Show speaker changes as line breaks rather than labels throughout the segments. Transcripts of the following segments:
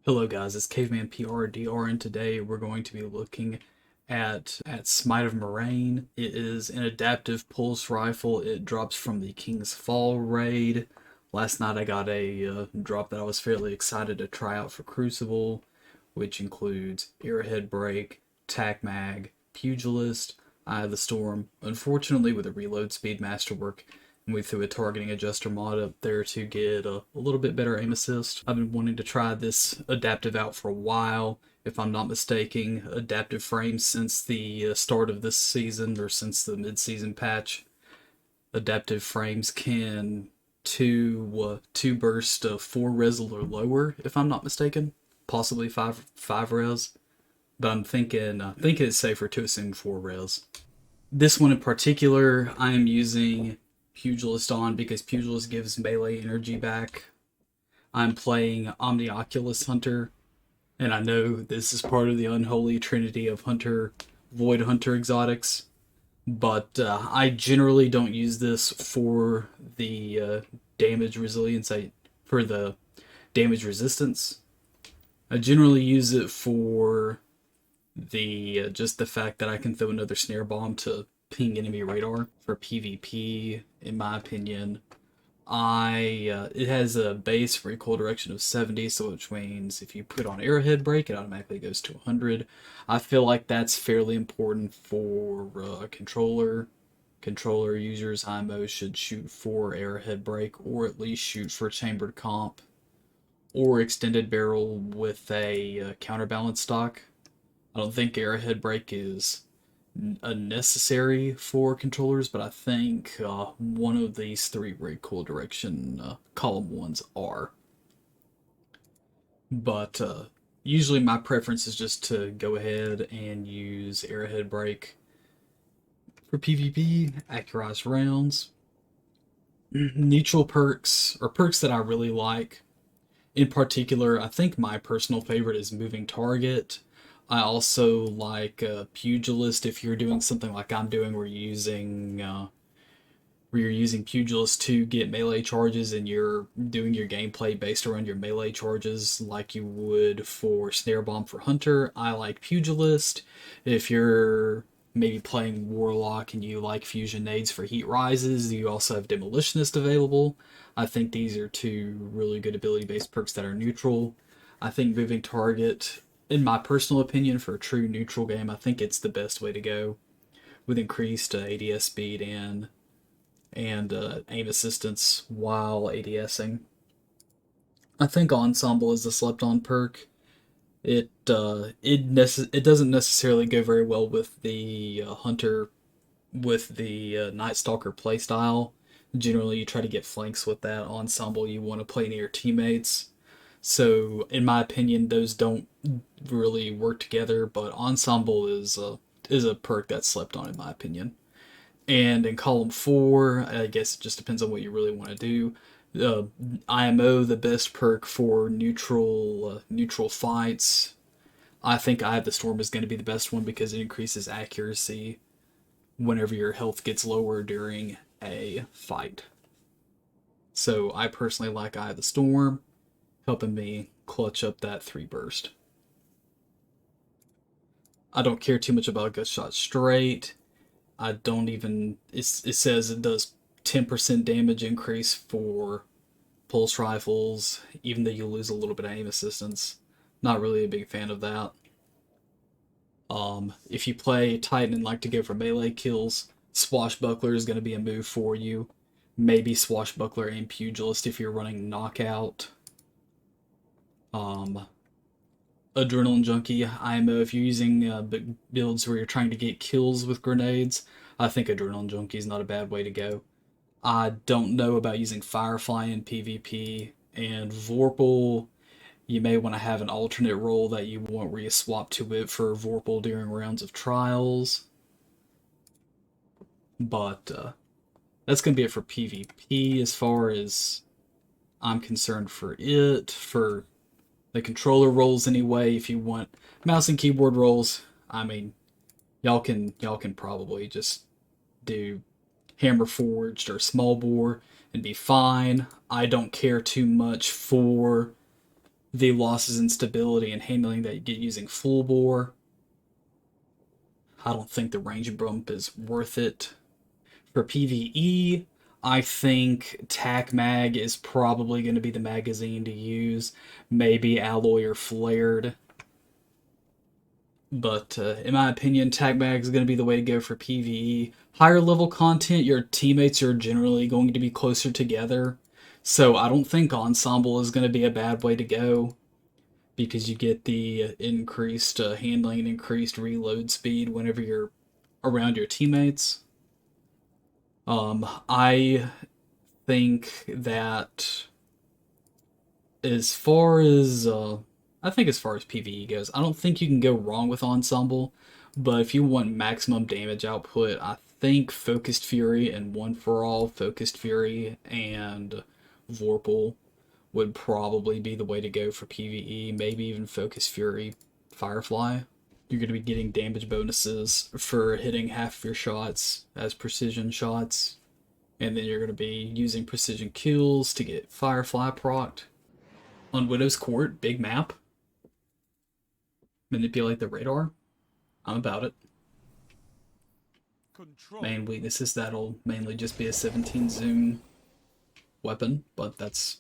Hello guys, it's Caveman PRDR, and today we're going to be looking at Smite of Merain. It is an adaptive pulse rifle. It drops from the King's Fall raid. Last night I got a drop that I was fairly excited to try out for Crucible, which includes Arrowhead Break, Tac Mag, Pugilist, Eye of the Storm. Unfortunately, with a reload speed masterwork, and we threw a targeting adjuster mod up there to get a little bit better aim assist. I've been wanting to try this adaptive out for a while. If I'm not mistaken, adaptive frames since the start of this season, or since the mid-season patch, adaptive frames can two burst 4 res or lower, if I'm not mistaken, possibly five res. But I'm thinking it's safer to assume 4 res. This one in particular, I am using Pugilist on because Pugilist gives melee energy back. I'm playing Omnioculus Hunter, and I know this is part of the unholy trinity of Hunter, Void Hunter exotics, but I generally don't use this for the damage resilience, for the damage resistance. I generally use it for the just the fact that I can throw another snare bomb to ping enemy radar for PvP. In my opinion, it has a base recoil direction of 70, so which means if you put on Arrowhead Break, it automatically goes to 100. I feel like that's fairly important for controller. Controller users IMO should shoot for Arrowhead Break, or at least shoot for Chambered Comp or Extended Barrel with a counterbalance stock. I don't think Arrowhead Break is necessary for controllers, but I think one of these three recoil direction column ones are. But usually my preference is just to go ahead and use Arrowhead Break for PvP, accurized rounds. Neutral perks, or perks that I really like. In particular, I think my personal favorite is Moving Target. I also like Pugilist if you're doing something like I'm doing, where you're using Pugilist to get melee charges and you're doing your gameplay based around your melee charges like you would for Snare Bomb for Hunter. I like Pugilist. If you're maybe playing Warlock and you like Fusion Nades for Heat Rises, you also have Demolitionist available. I think these are two really good ability-based perks that are neutral. I think Moving Target, in my personal opinion, for a true neutral game, I think it's the best way to go, with increased ADS speed and aim assistance while ADSing. I think Ensemble is a slept-on perk. It doesn't necessarily go very well with the Hunter, with the Night Stalker playstyle. Generally, you try to get flanks with that. Ensemble, you want to play near teammates. So, in my opinion, those don't really work together. But Ensemble is a perk that's slept on, in my opinion. And in column 4, I guess it just depends on what you really want to do. IMO, the best perk for neutral fights. I think Eye of the Storm is going to be the best one because it increases accuracy whenever your health gets lower during a fight. So I personally like Eye of the Storm, helping me clutch up that 3 burst. I don't care too much about Gutshot Straight. I don't even. It says it does 10% damage increase for pulse rifles, even though you lose a little bit of aim assistance. Not really a big fan of that. If you play Titan and like to go for melee kills, Swashbuckler is going to be a move for you. Maybe Swashbuckler and Pugilist if you're running Knockout. Adrenaline Junkie, IMO, if you're using builds where you're trying to get kills with grenades, I think Adrenaline Junkie is not a bad way to go. I don't know about using Firefly in PvP, and Vorpal, you may want to have an alternate role that you want where you swap to it for Vorpal during rounds of trials. But that's going to be it for PvP as far as I'm concerned for it. For the controller roles anyway, if you want mouse and keyboard roles, I mean, y'all can probably just do Hammer Forged or Small Bore and be fine. I don't care too much for the losses in stability and handling that you get using full bore. I don't think the range bump is worth it. For PvE, I think Tac Mag is probably going to be the magazine to use. Maybe Alloy or Flared. But in my opinion, Tac Mag is going to be the way to go for PvE. Higher level content, your teammates are generally going to be closer together. So I don't think Ensemble is going to be a bad way to go, because you get the increased handling and increased reload speed whenever you're around your teammates. I think that as far as PvE goes, I don't think you can go wrong with Ensemble. But if you want maximum damage output, I think Focused Fury and One for All, Focused Fury and Vorpal would probably be the way to go for PvE. Maybe even Focused Fury Firefly. You're going to be getting damage bonuses for hitting half of your shots as precision shots. And then you're going to be using precision kills to get Firefly procced. On Widow's Court, big map. Manipulate the radar. I'm about it. Main weaknesses, that'll mainly just be a 17 zoom weapon, but that's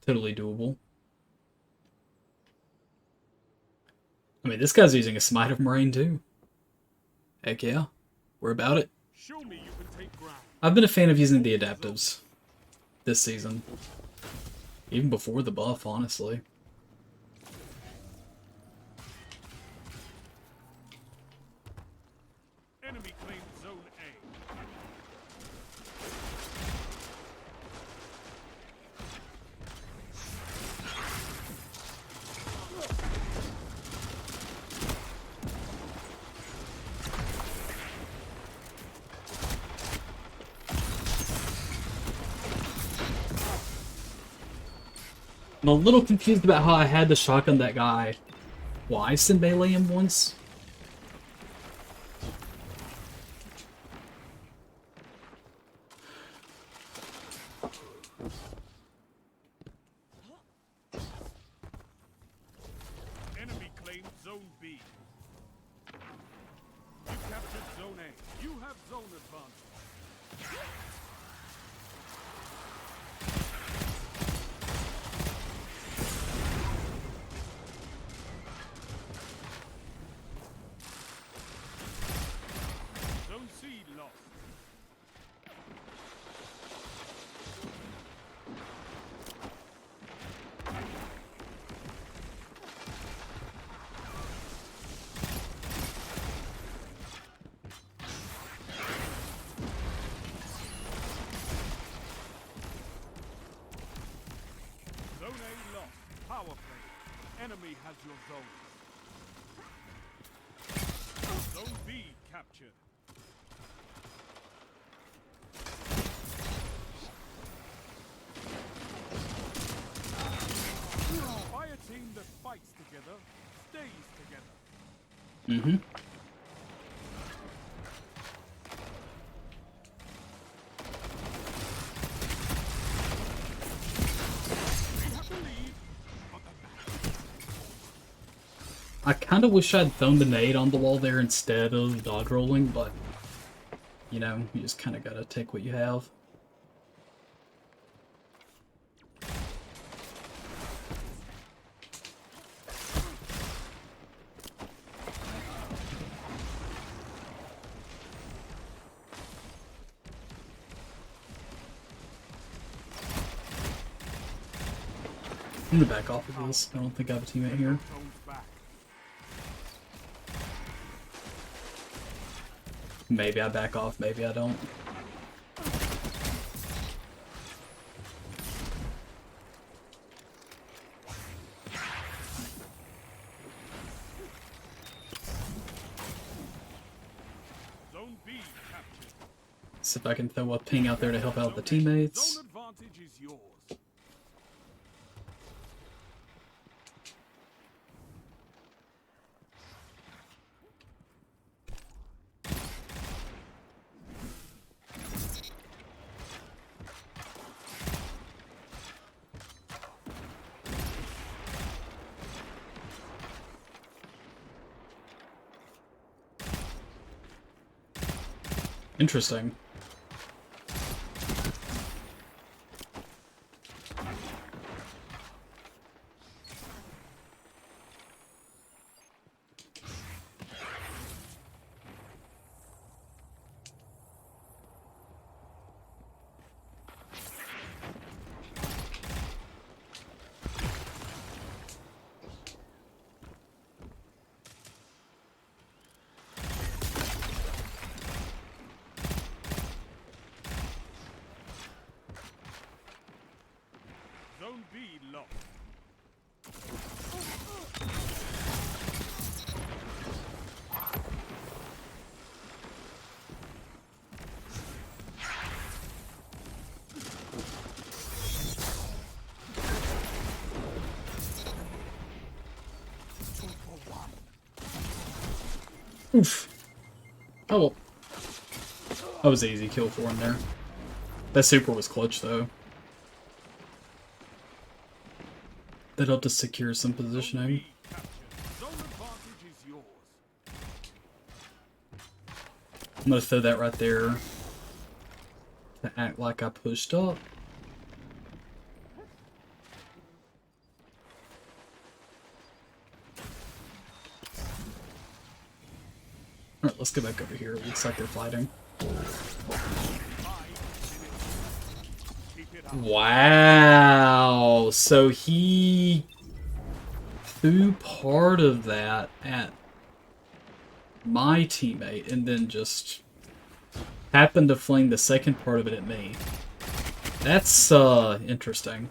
totally doable. I mean, this guy's using a Smite of Merain too. Heck yeah. We're about it. I've been a fan of using the adaptives this season. Even before the buff, honestly.
Enemy claimed Zone A.
I'm a little confused about how I had to shotgun that guy twice and melee him once.
Enemy claimed Zone B. You captured Zone A. You have zone advantage. Zone C lost. Zone A lost. Power play. Enemy has your zone. Zone B captured. Fire team that fights together stays together.
Mm-hmm. I kind of wish I'd thrown the nade on the wall there instead of dodge rolling, but, you know, you just kind of gotta take what you have. I'm gonna back off of this. I don't think I have a teammate here. Maybe I back off, maybe I don't.
Zone B captured.
See if I can throw a ping out there to help out the teammates.
Zone advantage is yours.
Interesting.
Zone B locked.
Oof. Oh well. That was an easy kill for him there. That super was clutch though. That helped us secure some positioning.
Zone advantage is yours.
I'm gonna throw that right there to act like I pushed up. Alright, let's go back over here. It looks like they're fighting. Wow! So he threw part of that at my teammate and then just happened to fling the second part of it at me. That's interesting.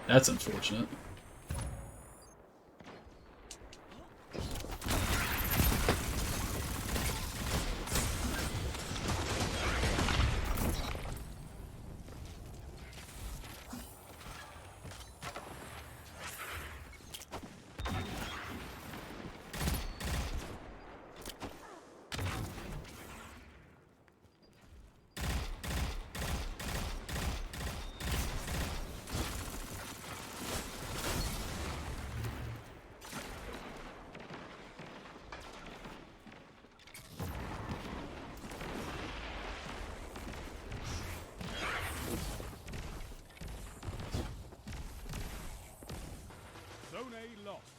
That's unfortunate.
Zone A lost.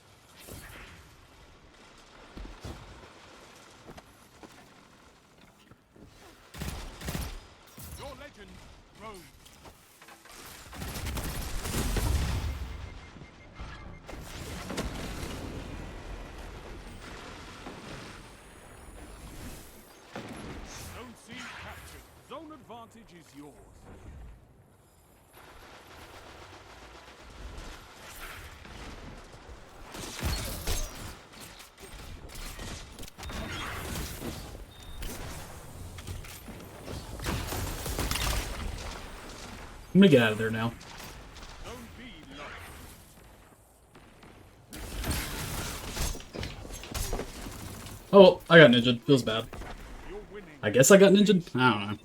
Your legend grows. Zone C captured. Zone advantage is yours.
I'm gonna get out of there now.
Zone B locked.
Oh, well, I got ninja. Feels bad.
You're winning.
I guess I got ninja? I don't know.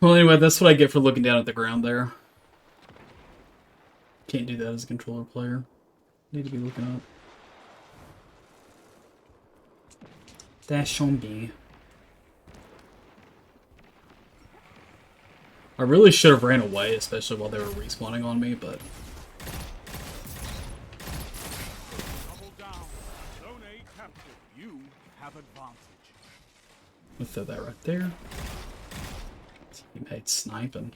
Well, anyway, that's what I get for looking down at the ground there. Can't do that as a controller player. Need to be looking up. Dash on B. I really should have ran away, especially while they were respawning on me, but...
Double down. Zone A captured. You have advantage.
We'll throw that right there. Teammate sniping.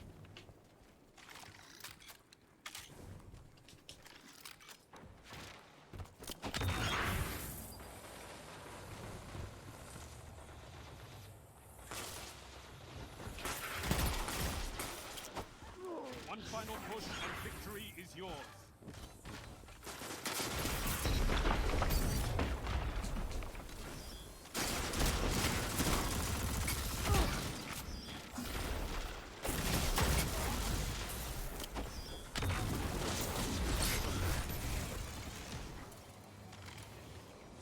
One final push and victory is yours.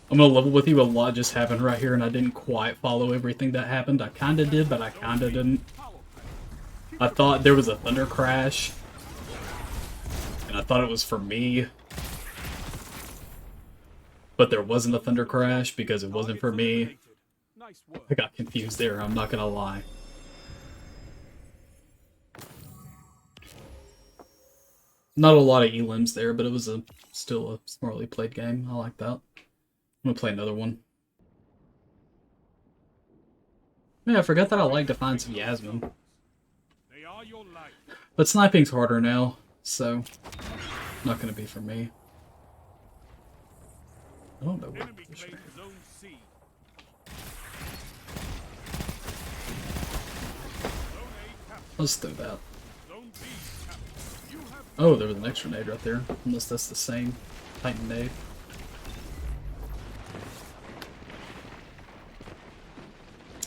I'm gonna level with you. A lot just happened right here, and I didn't quite follow everything that happened. I kinda did, but I kinda didn't. I thought there was a thunder crash, and I thought it was for me. but there wasn't a Thunder Crash because it wasn't for me.
Eliminated. Nice work.
I got confused there, I'm not gonna lie. Not a lot of elims there, but it was still a smartly played game. I like that. I'm gonna play another one. Yeah, I forgot that I like Defiance of Yasmin.
They are your life.
But sniping's harder now, so not gonna be for me. I don't know what
Enemy claims zone C. Zone A captured.
Let's do that.
Zone B captured. You have
Oh, there was an extra nade right there. Unless that's the same Titan nade.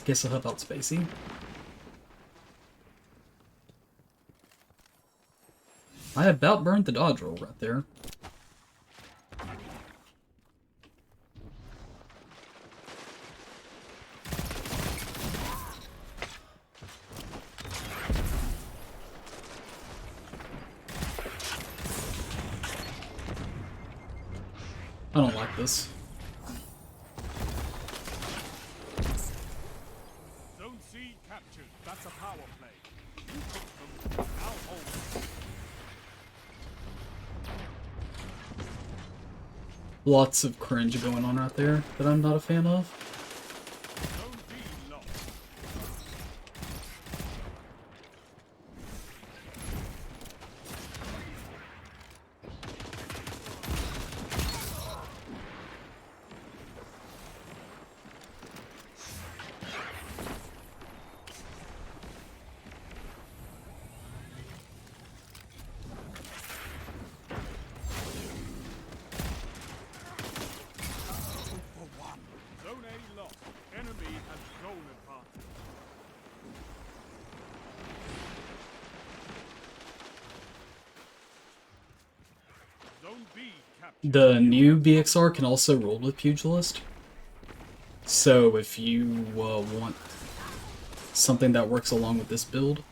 Guess I'll help out Spacey. I about burned the dodge roll right there. I don't like this.
zone C captured. That's a power play. You took them. Now hold them.
Lots of cringe going on right there that I'm not a fan of.
Zone B lost. Zone A lost. Enemy has zone advantage. Zone B captured.
The new BXR can also roll with Pugilist. So if you want something that works along with this build,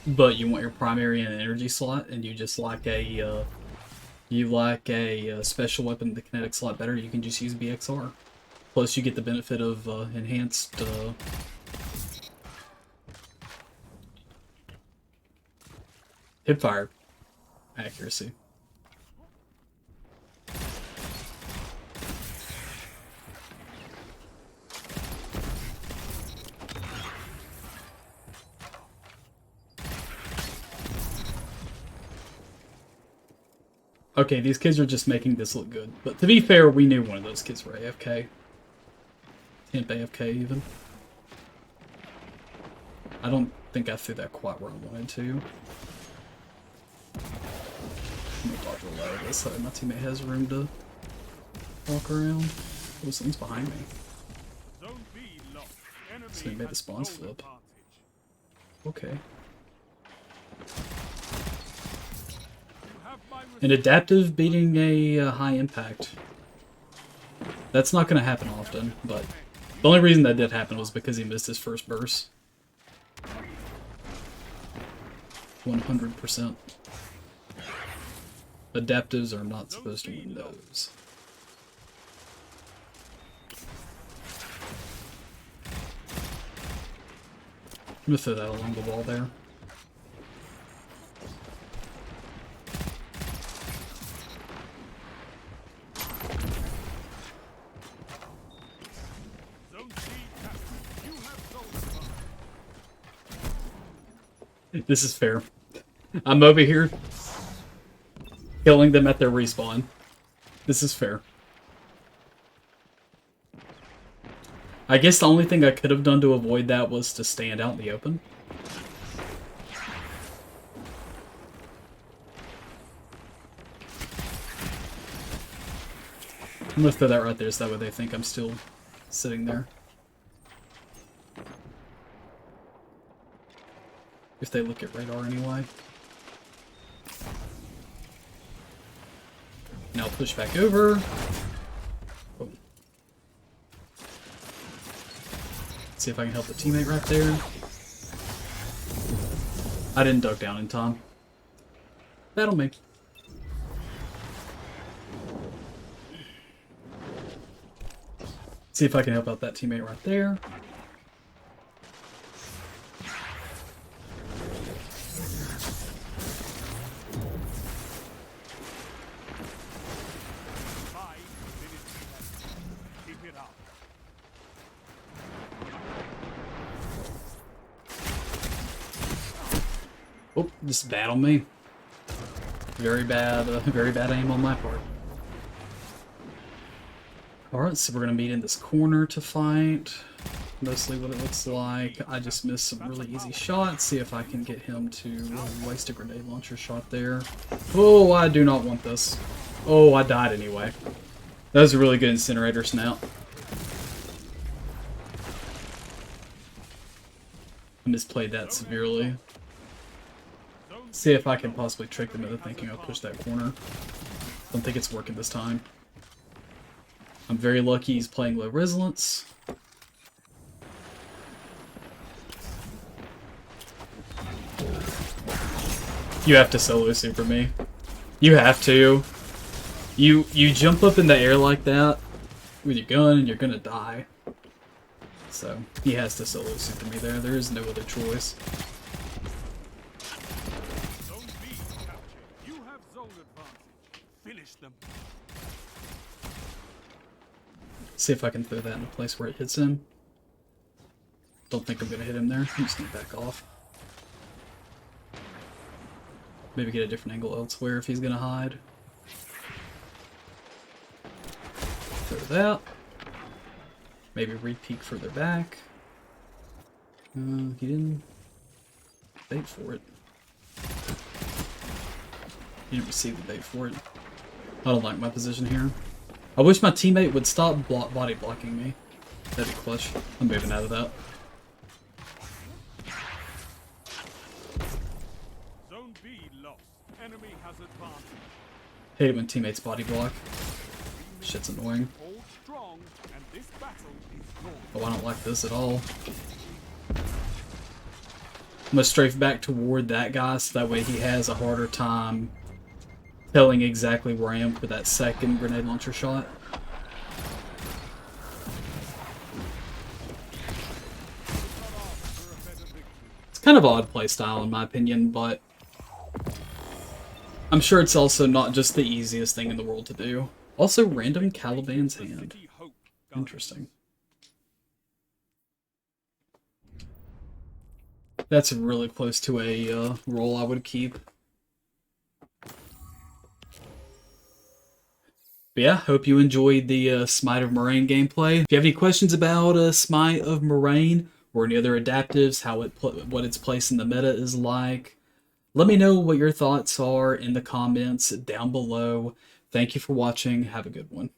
but you want your primary in an energy slot, and you just like a special weapon, the kinetic slot better, you can just use BXR. Plus, you get the benefit of enhanced hipfire accuracy. Okay, these kids are just making this look good. But to be fair, we knew one of those kids were AFK. Temp AFK, even. I don't think I threw that quite where I wanted to. I'm gonna dodge a lot of this so my teammate has room to walk around. Oh, something's behind me.
Zone B lost. Enemy
So he made the
has
spawns
zone
flip.
advantage.
Okay.
You have my
An adaptive beating a high impact. That's not going to happen often, but the only reason that did happen was because he missed his first burst. 100%. Adaptives are not supposed to win those. I'm going to throw that along the wall there.
Zone C captured. You have zone advantage.
This is fair. I'm over here killing them at their respawn. This is fair. I guess the only thing I could have done to avoid that was to stand out in the open. I'm gonna throw that right there so that way they think I'm still sitting there. If they look at radar anyway. Now push back over. Oh. See if I can help the teammate right there. I didn't duck down in time. Battle me. See if I can help out that teammate right there.
Keep it up.
Oh, just battle me. Very bad aim on my part. Alright, so we're gonna meet in this corner to fight. Mostly what it looks like. I just missed some really easy shots. See if I can get him to waste a grenade launcher shot there. Oh, I do not want this. Oh, I died anyway. That was a really good incinerator snap. I misplayed that severely. See if I can possibly trick them into thinking I'll push that corner. Don't think it's working this time. I'm very lucky he's playing low resilience. You have to solo super me. You have to. You jump up in the air like that with your gun and you're gonna die. So he has to solo super me there. There is no other choice.
Zone B captured. You have zone advantage. Finish them.
See if I can throw that in a place where it hits him. Don't think I'm gonna hit him there. I'm just gonna back off. Maybe get a different angle elsewhere if he's gonna hide. Throw that. Maybe re-peek further back. He didn't bait for it. He didn't receive the bait for it. I don't like my position here. I wish my teammate would stop body blocking me. That'd be clutch. I'm moving out of that.
Zone B lost. Enemy has advantage.
Hate it when teammates body block. Shit's annoying.
Hold strong, and this battle is yours.
Oh, I don't like this at all. I'm gonna strafe back toward that guy so that way he has a harder time telling exactly where I am for that second grenade launcher shot. It's kind of odd playstyle in my opinion, but I'm sure it's also not just the easiest thing in the world to do. Also, random Caliban's hand. Interesting. That's really close to a roll I would keep. But yeah, hope you enjoyed the Smite of Merain gameplay. If you have any questions about Smite of Merain or any other adaptives, what its place in the meta is like, let me know what your thoughts are in the comments down below. Thank you for watching. Have a good one.